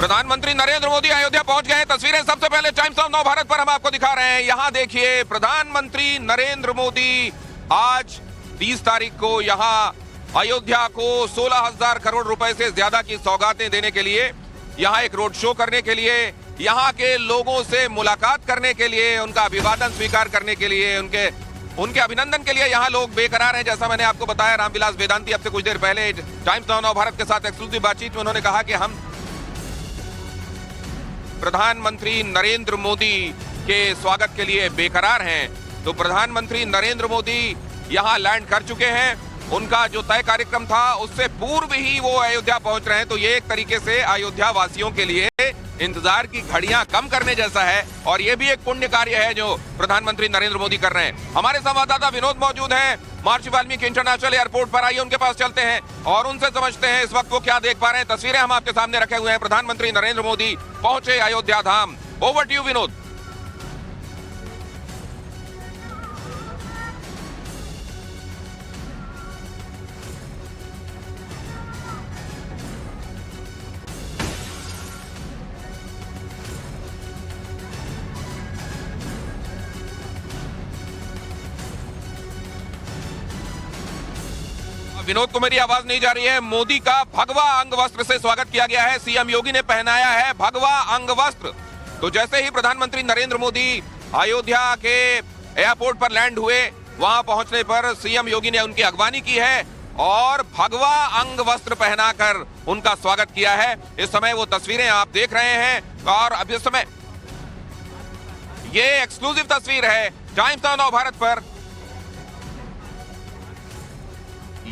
प्रधानमंत्री नरेंद्र मोदी अयोध्या पहुंच गए। तस्वीरें सबसे पहले टाइम्स ऑफ नव भारत पर हम आपको दिखा रहे हैं। यहां देखिए, प्रधानमंत्री नरेंद्र मोदी आज 30 तारीख को यहां अयोध्या को 16,000 करोड़ रुपए से ज्यादा की सौगातें देने के लिए, यहां एक रोड शो करने के लिए, यहां के लोगों से मुलाकात करने के लिए, उनका अभिवादन स्वीकार करने के लिए, उनके अभिनंदन के लिए यहां लोग बेकरार हैं। जैसा मैंने आपको बताया, रामविलास वेदांती अब से कुछ देर पहले टाइम्स ऑफ नव भारत के साथ एक्सक्लूसिव बातचीत में उन्होंने कहा कि हम प्रधानमंत्री नरेंद्र मोदी के स्वागत के लिए बेकरार हैं। तो प्रधानमंत्री नरेंद्र मोदी यहां लैंड कर चुके हैं। उनका जो तय कार्यक्रम था उससे पूर्व ही वो अयोध्या पहुंच रहे हैं। तो ये एक तरीके से अयोध्या वासियों के लिए इंतजार की घड़ियां कम करने जैसा है, और ये भी एक पुण्य कार्य है जो प्रधानमंत्री नरेंद्र मोदी कर रहे हैं। हमारे संवाददाता विनोद मौजूद हैं महर्षि वाल्मीकि इंटरनेशनल एयरपोर्ट पर। आइए उनके पास चलते हैं और उनसे समझते हैं इस वक्त वो क्या देख पा रहे हैं। तस्वीरें हम आपके सामने रखे हुए हैं। प्रधानमंत्री नरेंद्र मोदी पहुंचे Ayodhya Dham. Over to you Vinod. Vinod को मेरी आवाज नहीं जा रही है। मोदी का भगवा अंग वस्त्र से स्वागत किया गया है। सीएम योगी ने पहनाया है भगवा अंग वस्त्र। तो जैसे ही प्रधानमंत्री नरेंद्र मोदी अयोध्या के एयरपोर्ट पर लैंड हुए, वहां पहुंचने पर सीएम योगी ने उनकी अगवानी की है और भगवा अंग वस्त्र पहनाकर उनका स्वागत किया है। इस समय वो तस्वीरें आप देख रहे हैं और अब इस समय ये एक्सक्लूसिव तस्वीर है टाइम्स ऑफ नव भारत पर।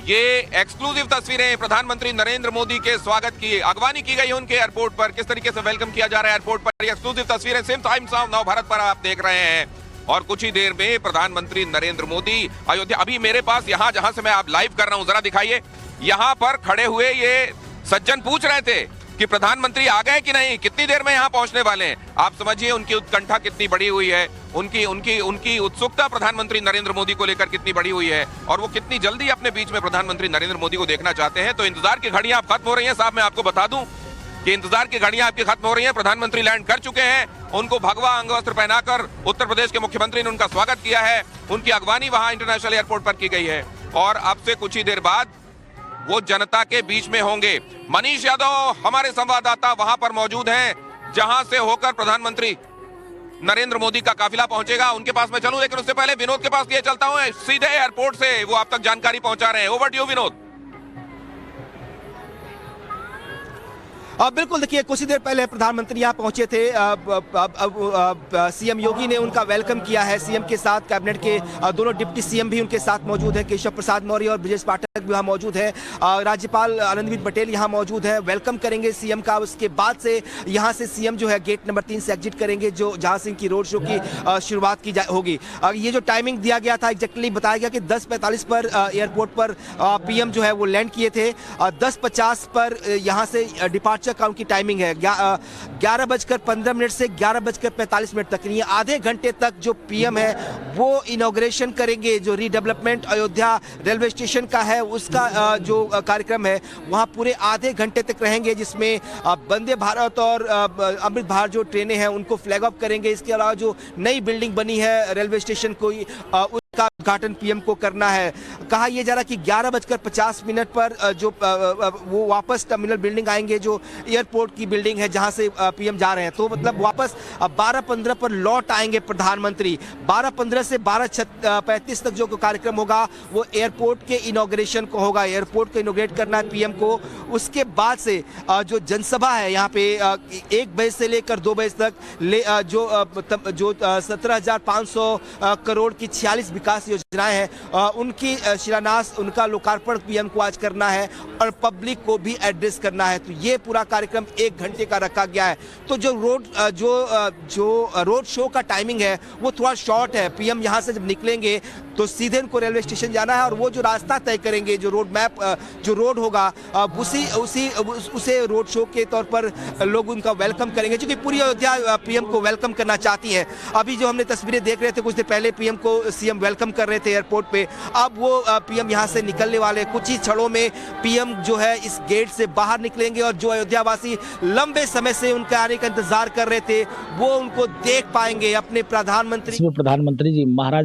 ये एक्सक्लूसिव तस्वीरें प्रधानमंत्री नरेंद्र मोदी के स्वागत की अगवानी की गई उनके एयरपोर्ट पर, किस तरीके से वेलकम किया जा रहा है एयरपोर्ट पर। एक्सक्लूसिव तस्वीरें सिर्फ टाइम्स ऑफ नव भारत पर आप देख रहे हैं। और कुछ ही देर में प्रधानमंत्री नरेंद्र मोदी अयोध्या, अभी मेरे पास यहां जहां से मैं आप लाइव कर रहा हूं, जरा दिखाइए। यहां पर खड़े हुए ये सज्जन पूछ रहे थे कि प्रधानमंत्री आ गए कि नहीं, कितनी देर में यहां पहुंचने वाले हैं। आप समझिए उनकी उत्कंठा कितनी बढ़ी हुई है, उनकी उत्सुकता प्रधानमंत्री नरेंद्र मोदी को लेकर कितनी बढ़ी हुई है, और वो कितनी जल्दी अपने बीच में प्रधानमंत्री नरेंद्र मोदी को देखना चाहते हैं। तो इंतजार की घड़ियां अब खत्म हो रही हैं। साहब, मैं आपको बता दूं कि इंतजार की घड़ियां आपकी खत्म हो रही हैं। प्रधानमंत्री लैंड कर चुके हैं। उनको भगवा अंग वस्त्र पहनाकर उत्तर प्रदेश के मुख्यमंत्री ने उनका स्वागत किया है। उनकी अगवानी वहां इंटरनेशनल एयरपोर्ट पर की गई है और अब से कुछ ही देर बाद वो जनता के बीच में होंगे। मनीष यादव हमारे संवाददाता वहां पर मौजूद हैं, जहां से होकर प्रधानमंत्री नरेंद्र मोदी का काफिला पहुंचेगा। उनके पास मैं चलूं, लेकिन उससे पहले विनोद के पास लिए चलता हूं। सीधे एयरपोर्ट से वो आप तक जानकारी पहुंचा रहे हैं। Over to you Vinod. बिल्कुल, देखिए कुछ ही देर पहले प्रधानमंत्री यहाँ पहुंचे थे। सीएम योगी ने उनका वेलकम किया है। सीएम के साथ कैबिनेट के दोनों डिप्टी सीएम भी उनके साथ मौजूद हैं। केशव प्रसाद मौर्य और ब्रजेश पाठक भी वहाँ मौजूद है। राज्यपाल आनंदीबेन पटेल यहाँ मौजूद है। वेलकम करेंगे सीएम का। उसके बाद से यहाँ से सीएम जो है गेट नंबर 3 से एग्जिट करेंगे, जो जहाँ से इनकी रोड शो की शुरुआत की होगी। ये जो टाइमिंग दिया गया था, एग्जैक्टली बताया गया कि 10:45 पर एयरपोर्ट पर पीएम जो है वो लैंड किए थे। 10:50 पर यहाँ से डिपार्चर का उनकी टाइमिंग है। 11:15 से 11:45 तक, यानी आधे घंटे तक जो पीएम है वो इनॉग्रेशन करेंगे। जो रीडेवलपमेंट अयोध्या रेलवे स्टेशन का है उसका जो कार्यक्रम है वहां पूरे आधे घंटे तक रहेंगे, जिसमें वंदे भारत और अमृत भारत जो ट्रेनें हैं उनको फ्लैग ऑफ करेंगे। इसके अलावा जो नई बिल्डिंग बनी है रेलवे स्टेशन को, का उद्घाटन पीएम को करना है। कहा यह जा रहा कि 11:50 पर जो वो वापस टर्मिनल बिल्डिंग आएंगे, जो एयरपोर्ट की बिल्डिंग है जहां से पीएम जा रहे हैं। तो मतलब वापस 12:15 पर लौट आएंगे प्रधानमंत्री। 12:15 से 12:35 तक जो कार्यक्रम होगा वो एयरपोर्ट के इनॉग्रेशन को होगा। एयरपोर्ट को इनॉग्रेट करना है पीएम को। उसके बाद से जो जनसभा है यहाँ पे 1 बजे से लेकर 2 बजे तक जो 17,500 करोड़ की 46 विकास योजनाएं हैं उनकी शिलान्यास, उनका लोकार्पण पीएम को आज करना है और पब्लिक को भी एड्रेस करना है। तो ये पूरा कार्यक्रम 1 घंटे का रखा गया है। तो जो रोड शो का टाइमिंग है वो थोड़ा शॉर्ट है। पीएम यहाँ से जब निकलेंगे तो सीधे उनको रेलवे स्टेशन जाना है और वो जो रास्ता तय करेंगे, जो रोड मैप, जो रोड होगा, उसे रोड शो के तौर पर लोग उनका वेलकम करेंगे, क्योंकि पूरी अयोध्या पीएम को वेलकम करना चाहती है। अभी जो हमने तस्वीरें देख रहे थे कुछ देर पहले, पीएम को सीएम वेलकम वेलकम कर रहे थे एयरपोर्ट पे, अब वो पीएम यहाँ से निकलने वाले कुछ ही क्षणों में पीएम जो है इस गेट से बाहर निकलेंगे और जो अयोध्यावासी लंबे समय से उनके आने का इंतजार कर रहे थे वो उनको देख पाएंगे अपने प्रधानमंत्री प्रधानमंत्री जी महाराज